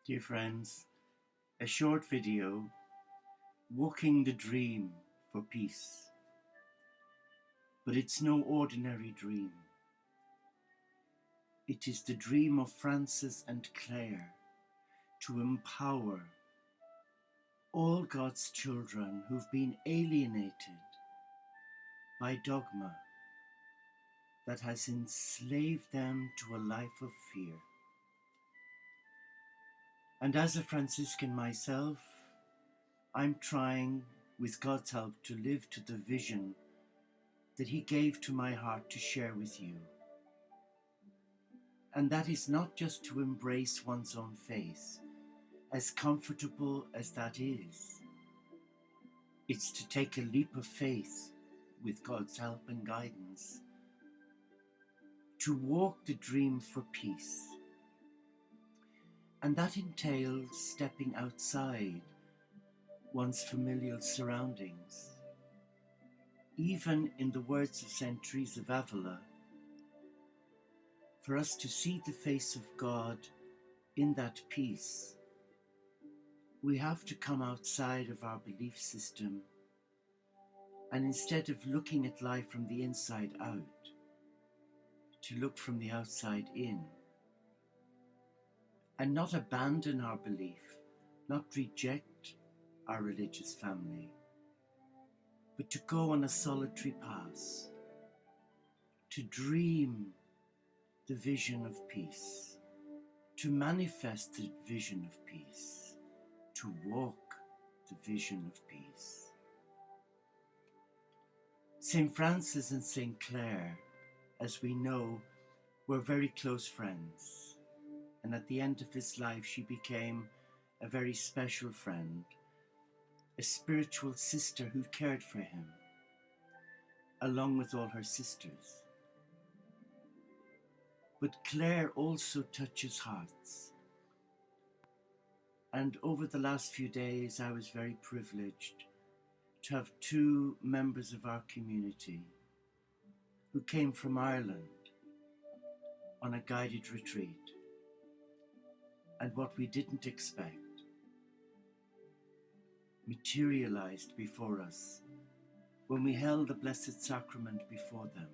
Dear friends, a short video, Walking the Dream for Peace. But it's no ordinary dream. It is the dream of Francis and Claire to empower all God's children who've been alienated by dogma that has enslaved them to a life of fear. And as a Franciscan myself, I'm trying, with God's help, to live to the vision that He gave to my heart to share with you. And that is not just to embrace one's own faith, as comfortable as that is. It's to take a leap of faith with God's help and guidance, to walk the dream for peace. And that entails stepping outside one's familial surroundings. Even in the words of St. Teresa of Avila, for us to see the face of God in that peace, we have to come outside of our belief system, and instead of looking at life from the inside out, to look from the outside in, and not abandon our belief, not reject our religious family, but to go on a solitary path, to dream the vision of peace, to manifest the vision of peace, to walk the vision of peace. St. Francis and St. Clare, as we know, were very close friends, and at the end of his life she became a very special friend, a spiritual sister who cared for him, along with all her sisters. But Clare also touches hearts. And over the last few days, I was very privileged to have two members of our community who came from Ireland on a guided retreat. And what we didn't expect materialized before us when we held the Blessed Sacrament before them.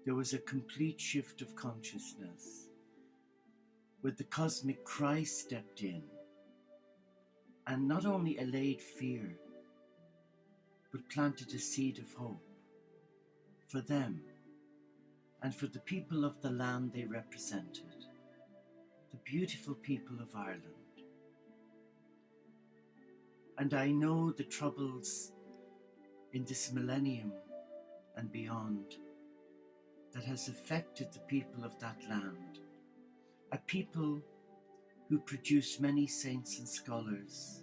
There was a complete shift of consciousness, where the cosmic Christ stepped in and not only allayed fear, but planted a seed of hope for them and for the people of the land they represented, the beautiful people of Ireland. And I know the troubles in this millennium and beyond that has affected the people of that land, a people who produce many saints and scholars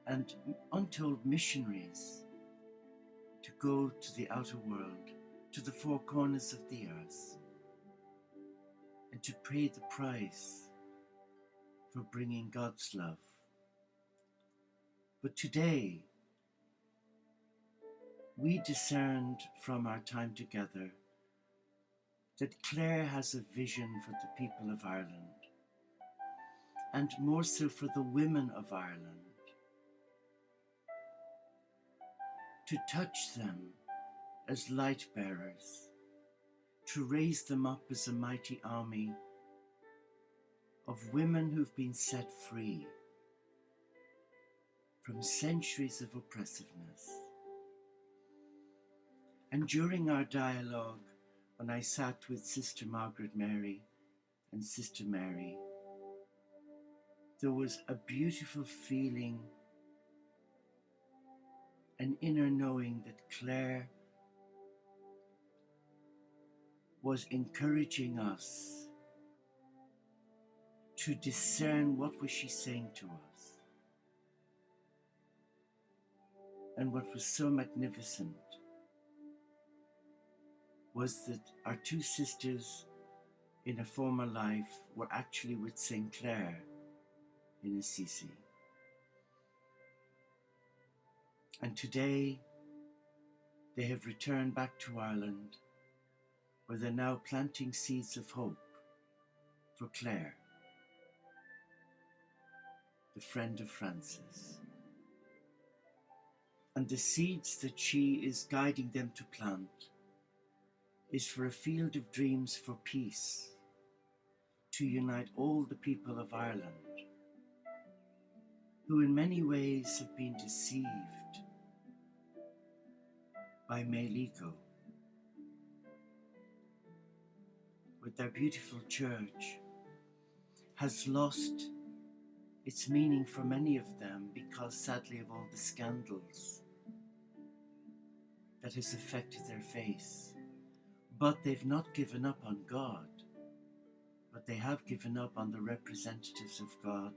and untold missionaries to go to the outer world, to the four corners of the earth, and to pay the price for bringing God's love. But today, we discerned from our time together that Clare has a vision for the people of Ireland, and more so for the women of Ireland, to touch them as light bearers, to raise them up as a mighty army of women who've been set free from centuries of oppressiveness. And during our dialogue, when I sat with Sister Margaret Mary and Sister Mary, there was a beautiful feeling, an inner knowing that Clare was encouraging us to discern what was she saying to us. And what was so magnificent was that our two sisters in a former life were actually with St. Clare in Assisi. And today they have returned back to Ireland, where they're now planting seeds of hope for Clare. the friend of Francis. And the seeds that she is guiding them to plant is for a field of dreams for peace, to unite all the people of Ireland, who in many ways have been deceived by Mailico, with their beautiful church, has lost its meaning for many of them because, sadly, of all the scandals that has affected their faith. But they've not given up on God, but they have given up on the representatives of God,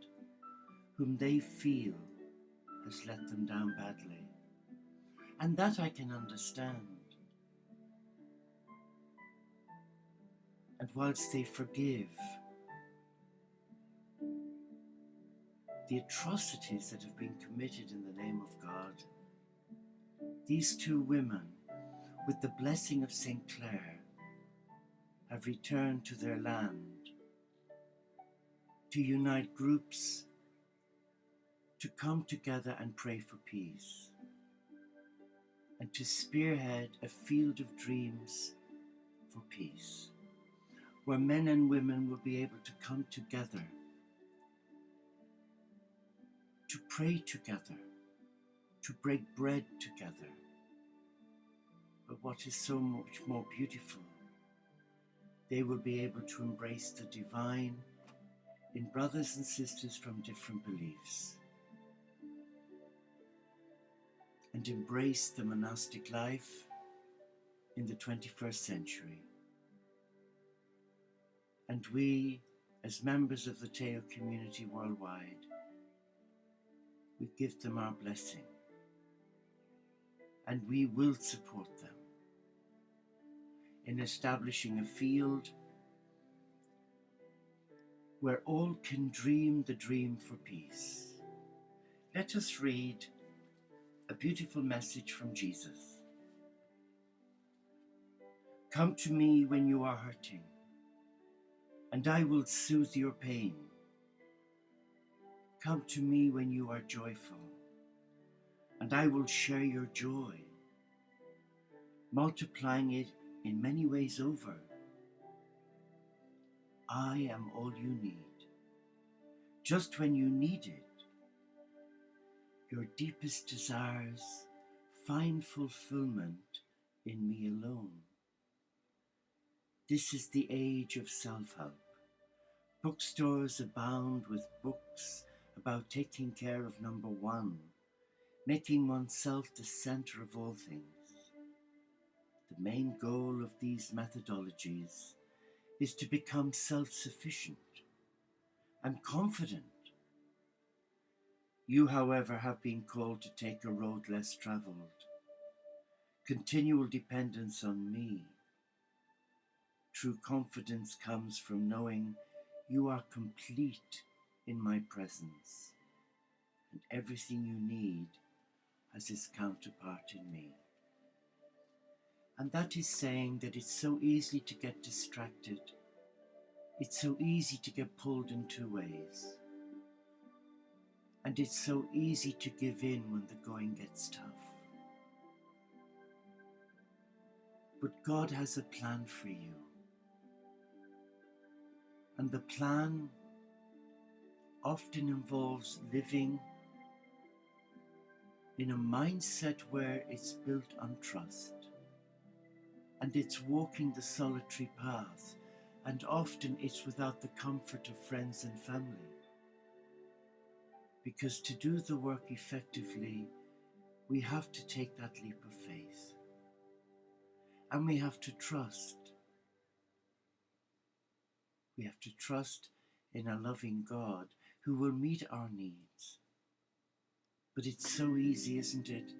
whom they feel has let them down badly. And that I can understand. And whilst they forgive the atrocities that have been committed in the name of God, these two women, with the blessing of St. Clare, have returned to their land to unite groups, to come together and pray for peace, and to spearhead a field of dreams for peace, where men and women will be able to come together, to pray together, to break bread together. But what is so much more beautiful, they will be able to embrace the divine in brothers and sisters from different beliefs, and embrace the monastic life in the 21st century. And we, as members of the Teo community worldwide, we give them our blessing, and we will support them in establishing a field where all can dream the dream for peace. Let us read a beautiful message from Jesus. Come to me when you are hurting, and I will soothe your pain. Come to me when you are joyful, and I will share your joy, multiplying it in many ways over. I am all you need. Just when you need it, your deepest desires find fulfillment in me alone. This is the age of self-help. Bookstores abound with books about taking care of number one, making oneself the center of all things. The main goal of these methodologies is to become self-sufficient and confident. You, however, have been called to take a road less traveled. Continual dependence on me. True confidence comes from knowing you are complete in my presence, and everything you need has its counterpart in me. And that is saying that it's so easy to get distracted. It's so easy to get pulled in two ways. And it's so easy to give in when the going gets tough. But God has a plan for you. And the plan often involves living in a mindset where it's built on trust. And it's walking the solitary path. And often it's without the comfort of friends and family. Because to do the work effectively, we have to take that leap of faith. And we have to trust. We have to trust in a loving God who will meet our needs. But it's so easy, isn't it,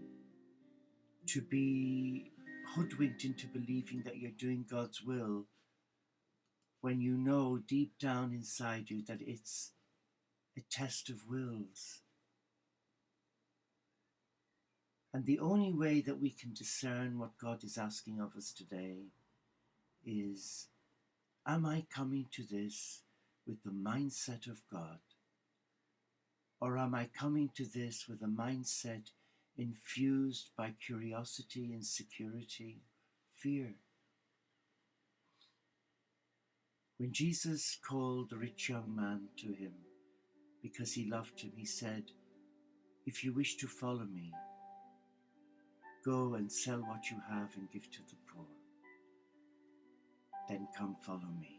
to be hoodwinked into believing that you're doing God's will when you know deep down inside you that it's a test of wills. And the only way that we can discern what God is asking of us today is, am I coming to this with the mindset of God? Or am I coming to this with a mindset infused by curiosity, insecurity, fear? When Jesus called the rich young man to him because he loved him, he said, "If you wish to follow me, go and sell what you have and give to the poor. Then come follow me."